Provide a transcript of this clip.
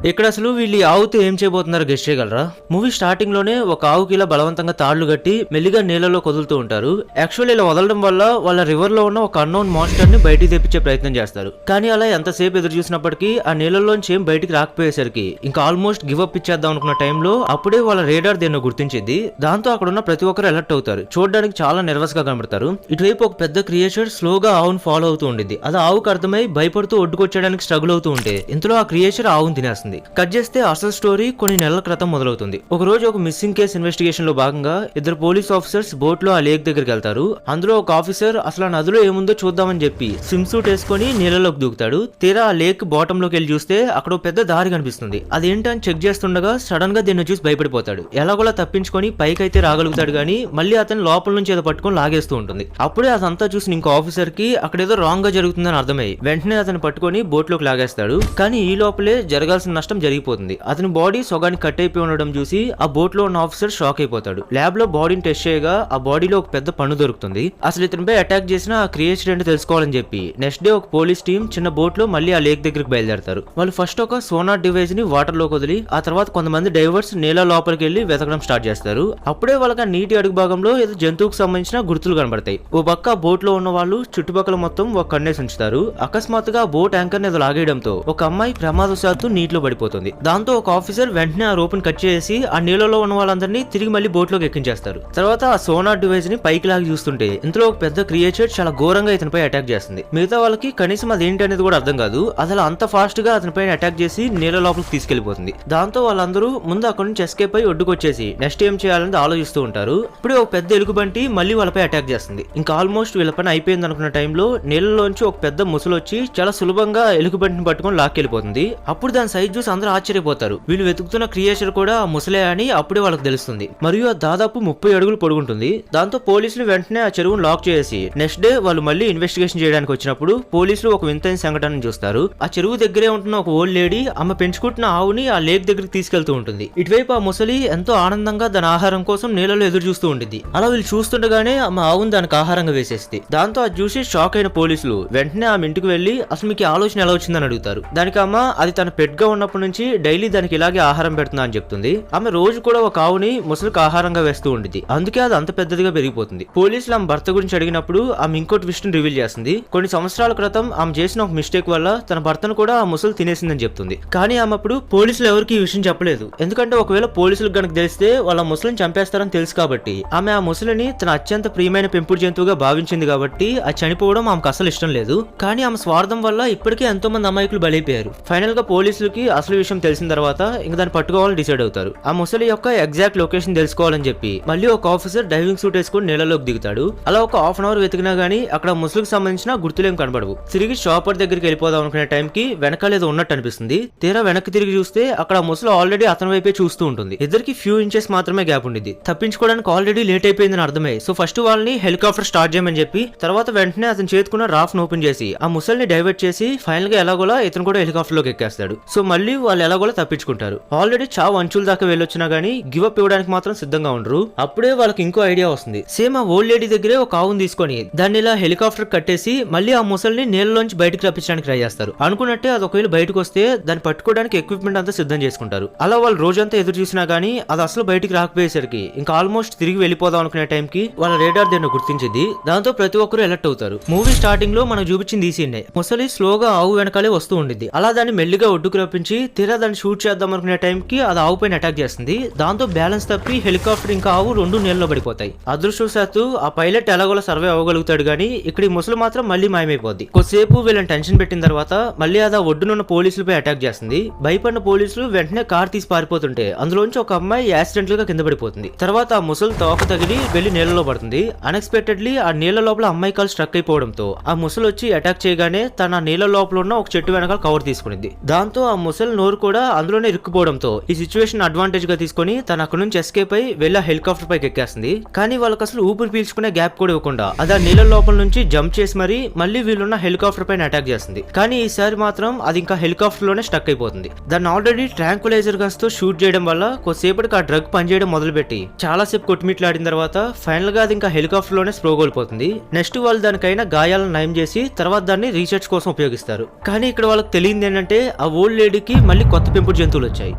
ఇక్కడ అసలు వీళ్ళు ఆవుతో ఏం చేయబోతున్నారో గెస్ట్ చేయగలరా? మూవీ స్టార్టింగ్ లోనే ఒక ఆవుకి ఇలా బలవంతంగా తాళ్లు కట్టి మెల్లిగా నీళ్ళలో కదులుతూ ఉంటారు. యాక్చువల్లీ ఇలా వదలడం వల్ల వాళ్ళ రివర్ లో ఉన్న ఒక అన్నోన్ మాన్స్టర్ ని బయటికి తెప్పించే ప్రయత్నం చేస్తారు. కానీ అలా ఎంతసేపు ఎదురు చూసినప్పటికీ ఆ నీళ్ళలోంచి ఏం బయటికి రాకపోయేసరికి ఇంకా ఆల్మోస్ట్ గివ్ అప్ ఇచ్చేద్దాం అనుకున్న టైంలో అప్పుడే వాళ్ళ రేడార్ దేన్నో గుర్తించింది. దాంతో అక్కడ ఉన్న ప్రతి ఒక్కరు అలర్ట్ అవుతారు. చూడడానికి చాలా నెర్వస్ గా కనబడతారు. ఇటువైపు ఒక పెద్ద క్రియేచర్ స్లోగా ఆవును ఫాలో అవుతూ ఉండింది. అది ఆవుకు అర్థమై భయపడుతూ ఒడ్డుకొచ్చేయడానికి స్ట్రగుల్ అవుతూ ఉంటే ఇంతలో ఆ క్రియేచర్ ఆవును తినేస్తుంది. కట్ చేస్తే అసలు స్టోరీ కొన్ని నెలల క్రితం మొదలవుతుంది. ఒక రోజు ఒక మిస్సింగ్ కేసు ఇన్వెస్టిగేషన్ లో భాగంగా ఇద్దరు పోలీస్ ఆఫీసర్స్ బోట్ లో ఆ లేక్ దగ్గరికి వెళ్తారు. అందులో ఒక ఆఫీసర్ అసలు ఆ నదిలో ఏముందో చూద్దామని చెప్పి స్విమ్ సూట్ వేసుకుని నీళ్ళలోకి దూకుతాడు. తీరా ఆ లేక్ బాటమ్ లోకి వెళ్ళి చూస్తే అక్కడ ఒక పెద్ద దారి కనిపిస్తుంది. అదేంటని చెక్ చేస్తుండగా సడన్ గా దీన్ని చూసి భయపడిపోతాడు. ఎలాగోలా తప్పించుకొని పైకి అయితే రాగలుగుతాడు గానీ మళ్ళీ అతను లోపల నుంచి ఏదో పట్టుకొని లాగేస్తూ ఉంటుంది. అప్పుడే అదంతా చూసి ఇంకో ఆఫీసర్ కి అక్కడ ఏదో రాంగ్ గా జరుగుతుందని అర్థమై వెంటనే అతను పట్టుకొని బోట్ లోకి లాగేస్తాడు. కానీ ఈ లోపలే జరగాల్సిన నష్టం జరిగిపోతుంది. అతని బాడీ సగానికి కట్ అయిపోయి ఉండడం చూసి ఆ బోట్ లో ఉన్న ఆఫీసర్ షాక్ అయిపోతాడు. ల్యాబ్ లో బాడీని టెస్ట్ చేయగా ఆ బాడీలో ఒక పెద్ద పన్ను దొరుకుతుంది. అసలు ఇతనిపై అటాక్ చేసిన ఆ క్రియేచర్ ఏంటో తెలుసుకోవాలని చెప్పి నెక్స్ట్ డే ఒక పోలీస్ టీం చిన్న బోట్ లో మళ్ళీ ఆ లేక్ దగ్గరికి బయలుదేరతారు. వాళ్ళు ఫస్ట్ ఒక సోనార్ డివైస్ ని వాటర్ లో వదిలి ఆ తర్వాత కొంతమంది డైవర్స్ నీళ్ళ లోపలికి వెళ్లి వెతకడం స్టార్ట్ చేస్తారు. అప్పుడే వాళ్ళకి ఆ నీటి అడుగు భాగంలో ఏదో జంతువుకు సంబంధించిన గుర్తులు కనబడతాయి. ఓ పక్క బోట్ లో ఉన్న వాళ్ళు చుట్టుపక్కల మొత్తం ఒక కన్నేసి ఉంచుతారు. అకస్మాత్తుగా బోట్ యాంకర్ ఏదో లాగేయడంతో ఒక అమ్మాయి ప్రమాదవశాత్తు నీటిలో పడిపోతుంది. దాంతో ఒక ఆఫీసర్ వెంటనే ఆ రోప్ ని కట్ చేసి ఆ నీళ్ళలో ఉన్న వాళ్ళందరినీ తిరిగి మళ్ళీ బోట్ లోకి ఎక్కించేస్తారు. తర్వాత ఆ సోనార్ డివైస్ ని పైకి లాగి చూస్తుంటే ఇందులో ఒక పెద్ద క్రియేచర్ చాలా ఘోరంగా ఇతనిపై అటాక్ చేస్తుంది. మిగతా వాళ్ళకి కనీసం అదేంటి అనేది కూడా అర్థం కాదు. అసలు అంత ఫాస్ట్ గా అతనిపై అటాక్ చేసి నీళ్ళ లోపలికి తీసుకెళ్లిపోతుంది. దాంతో వాళ్ళందరూ ముందు అక్కడి నుంచి ఎస్కేప్ అయి ఒడ్డుకొచ్చేసి నెక్స్ట్ ఏం చేయాలని ఆలోచిస్తూ ఉంటారు. ఇప్పుడే ఒక పెద్ద ఎలుగుబంటి మళ్ళీ వాళ్ళపై అటాక్ చేస్తుంది. ఇంకా ఆల్మోస్ట్ వీళ్ళ పని అయిపోయింది అనుకున్న టైంలో నీళ్ళలోంచి ఒక పెద్ద ముసలు వచ్చి చాలా సులభంగా ఎలుగుబంటిని పట్టుకొని లాక్కెళ్ళిపోతుంది. అప్పుడు దాని సైజ్ చూసి అందరూ ఆశ్చర్యపోతారు. వీళ్ళు వెతుకుతున్న క్రియేచర్ కూడా ముసలే అని అప్పుడే వాళ్ళకి తెలుస్తుంది. మరియు దాదాపు 30 అడుగులు పొడుగుంటుంది. దాంతో పోలీసులు వెంటనే ఆ చెరువును లాక్ చేసి నెక్స్ట్ డే వాళ్ళు మళ్ళీ ఇన్వెస్టిగేషన్ చేయడానికి వచ్చినప్పుడు పోలీసులు ఒక వింతైన సంఘటన చూస్తారు. ఆ చెరువు దగ్గరే ఉంటున్న ఒక ఓల్డ్ లేడీ ఆమె పెంచుకుంటున్న ఆవుని ఆ లేక్ దగ్గరికి తీసుకెళ్తూ ఉంటుంది. ఇటువైపు ఆ ముసలి ఎంతో ఆనందంగా దాని ఆహారం కోసం నీళ్ళలో ఎదురు చూస్తూ ఉంటుంది. అలా వీళ్ళు చూస్తుండగానే ఆమె ఆవును దానికి ఆహారంగా వేసేస్తుంది. దాంతో అది చూసి షాక్ అయిన పోలీసులు వెంటనే ఆమె ఇంటికి వెళ్లి అసలు మీకు ఆలోచన ఎలా వచ్చిందని అడుగుతారు. దానికి అమ్మ అది తన పెట్ గా ఉన్నప్పటి నుంచి డైలీ దానికి ఇలాగే ఆహారం పెడుతున్నా అని చెప్తుంది. ఆమె రోజు కూడా ఒక ఆవుని ముసలికి ఆహారంగా వేస్తూ ఉంటుంది. అందుకే అది అంత పెద్దదిగా పెరిగిపోతుంది. పోలీసులు ఆమె భర్త గురించి అడిగినప్పుడు ఆమె ఇంకో ట్విస్ట్ ని రివీల్ చేస్తుంది. కొన్ని సంవత్సరాల క్రితం ఆమె చేసిన ఒక మిస్టేక్ వల్ల తన భర్తను కూడా ఆ ముసలి తినేసిందని చెప్తుంది. కానీ ఆమె అప్పుడు పోలీసులు ఎవరికి ఈ విషయం చెప్పలేదు. ఎందుకంటే ఒకవేళ పోలీసులకు గనక తెలిస్తే వాళ్ళ ముసలిని చంపేస్తారని తెలుసు కాబట్టి ఆమె ఆ ముసలిని తన అత్యంత ప్రియమైన పెంపుడు జంతువుగా భావించింది కాబట్టి అది చనిపోవడం ఆమెకు అసలు ఇష్టం లేదు. కానీ ఆమె స్వార్థం వల్ల ఇప్పటికే ఎంతో మంది అమాయకులు బలైపోయారు. ఫైనల్ గా పోలీసులకి అసలు విషయం తెలిసిన తర్వాత ఇంకా దాన్ని పట్టుకోవాలని డిసైడ్ అవుతారు. ఆ ముసలి యొక్క ఎగ్జాక్ట్ లొకేషన్ తెలుసుకోవాలని చెప్పి మళ్ళీ ఒక ఆఫీసర్ డైవింగ్ సూట్ వేసుకుని నీళ్ళలోకి దిగుతాడు. అలా ఒక హాఫ్ అన్ అవర్ వెతికినా గానీ అక్కడ ముసలికి సంబంధించిన గుర్తులేం కనబడవు. తిరిగి షాపర్ దగ్గరికి వెళ్ళిపోదాం అనుకునే టైంకి వెనకాల ఏదో ఉన్నట్టు అనిపిస్తుంది. తీరా వెనక్కి తిరిగి చూస్తే అక్కడ ముసలి ఆల్రెడీ అతని వైపే చూస్తూ ఉంటుంది. ఇద్దరికి ఫ్యూ ఇంచెస్ మాత్రమే గ్యాప్ ఉండింది. తప్పించుకోవడానికి ఆల్రెడీ లేట్ అయిపోయిందని అర్థమై సో ఫస్ట్ వాళ్ళని హెలికాప్టర్ స్టార్ట్ చేయమని చెప్పి తర్వాత వెంటనే అతను చేతుకున్న రాఫ్ట్ ఓపెన్ చేసి ఆ ముసలిని డైవర్ట్ చేసి ఫైనల్ గా ఎలాగోలా ఇతను కూడా హెలికాప్టర్ లోకి ఎక్కేస్తాడు. సో మళ్ళీ వాళ్ళు ఎలాగోలా తప్పించుకుంటారు. ఆల్రెడీ చావు అంచుల దాకా వెళ్ళొచ్చినా గానీ గివ్ అప్ ఇవ్వడానికి మాత్రం సిద్ధంగా ఉండరు. అప్పుడే వాళ్ళకి ఇంకో ఐడియా వస్తుంది. సేమ్ ఆ ఓల్డ్ లేడీ దగ్గరే ఒక ఆవును తీసుకొని దాన్ని ఇలా హెలికాప్టర్ కట్టేసి మళ్ళీ ఆ ముసలిని నీళ్ళలోంచి బయటకు రప్పించడానికి ట్రై చేస్తారు. అనుకున్నట్టే అది ఒకవేళ బయటకు వస్తే దాన్ని పట్టుకోవడానికి ఎక్విప్మెంట్ అంతా సిద్ధం చేసుకుంటారు. అలా వాళ్ళు రోజంతా ఎదురు చూసినా గానీ అది అసలు బయటికి రాకపోయేసరికి ఇంకా ఆల్మోస్ట్ తిరిగి వెళ్ళిపోదాం అనుకునే టైంకి వాళ్ళ రేడార్ దేన్ని గుర్తించింది. దాంతో ప్రతి ఒక్కరు అలర్ట్ అవుతారు. మూవీ స్టార్టింగ్ లో మనకు చూపించింది ఈ సీన్. ముసలి స్లోగా ఆవు వెనకాలే వస్తూ ఉండింది. అలా దాన్ని మెల్లిగా ఒడ్డుకు రప్పించి తీరా దాన్ని షూట్ చేద్దాం అనుకునే టైంకి అది ఆవు పైన అటాక్ చేస్తుంది. దాంతో బ్యాలెన్స్ తప్పి హెలికాప్టర్ ఇంకా ఆవు రెండు నీళ్ళలో పడిపోతాయి. అదృష్టవశాత్తు ఆ పైలట్ ఎలాగోలా సర్వే అవ్వగలుగుతాడు గానీ ఇక్కడ ఈ ముసలి మాత్రం మళ్ళీ మాయమైపోద్ది. కొద్దిసేపు వీళ్ళని టెన్షన్ పెట్టిన తర్వాత మళ్ళీ అది ఒడ్డునున్న పోలీసులపై అటాక్ చేస్తుంది. భయపడిన పోలీసులు వెంటనే కార్ తీసి పారిపోతుంటే అందులోంచి ఒక అమ్మాయి యాక్సిడెంట్ గా కింద పడిపోతుంది. తర్వాత ఆ ముసలి తోక తగిలి వెళ్లి నీళ్ళలో పడుతుంది. అన్ఎక్స్పెక్టెడ్లీ ఆ నీళ్ళ లోపల అమ్మాయి కాలు స్ట్రక్ అయిపోవడంతో ఆ ముసలి వచ్చి అటాక్ చేయగానే తన నీళ్ళ లోపల ఉన్న ఒక చెట్టు వెనకాల కవర్ తీసుకునింది. దాంతో ఆ ముసలి నోరు కూడా అందులోనే ఇరుక్కుపోవడంతో ఈ సిచ్యువేషన్ అడ్వాంటేజ్ గా తీసుకుని తన అక్కడ నుంచి ఎస్కేప్ అయి వెళ్లి హెలికాప్టర్ పైకి ఎక్కేస్తుంది. కానీ వాళ్ళకి అసలు ఊపిరి పీల్చుకునే గ్యాప్ కూడా ఇవ్వకుండా అది ఆ నీళ్ళ లోపల నుంచి జంప్ చేసి మళ్ళీ వీళ్ళున్న హెలికాప్టర్ పైన అటాక్ చేస్తుంది. కానీ ఈసారి మాత్రం అది ఇంకా హెలికాప్టర్ లోనే స్టక్ అయిపోతుంది. దాన్ని ఆల్రెడీ ట్రాంక్యులైజర్ గన్స్ తో షూట్ చేయడం వల్ల కొద్దిసేపటికి ఆ డ్రగ్ పనిచేయడం మొదలుపెట్టి చాలా సేపు కొట్టుమిట్లాడిన తర్వాత ఫైనల్ గా అది ఇంకా హెలికాప్టర్ లోనే స్ప్రో కోల్పోతుంది. నెక్స్ట్ వాళ్ళు దానికైనా గాయాలను నయం చేసి తర్వాత దాన్ని రీసెర్చ్ కోసం ఉపయోగిస్తారు. కానీ ఇక్కడ వాళ్ళకి తెలియదు ఏంటంటే ఆ ఓల్డ్ లేడీకి మళ్ళీ కొత్త పెంపుడు జంతువులు వచ్చాయి.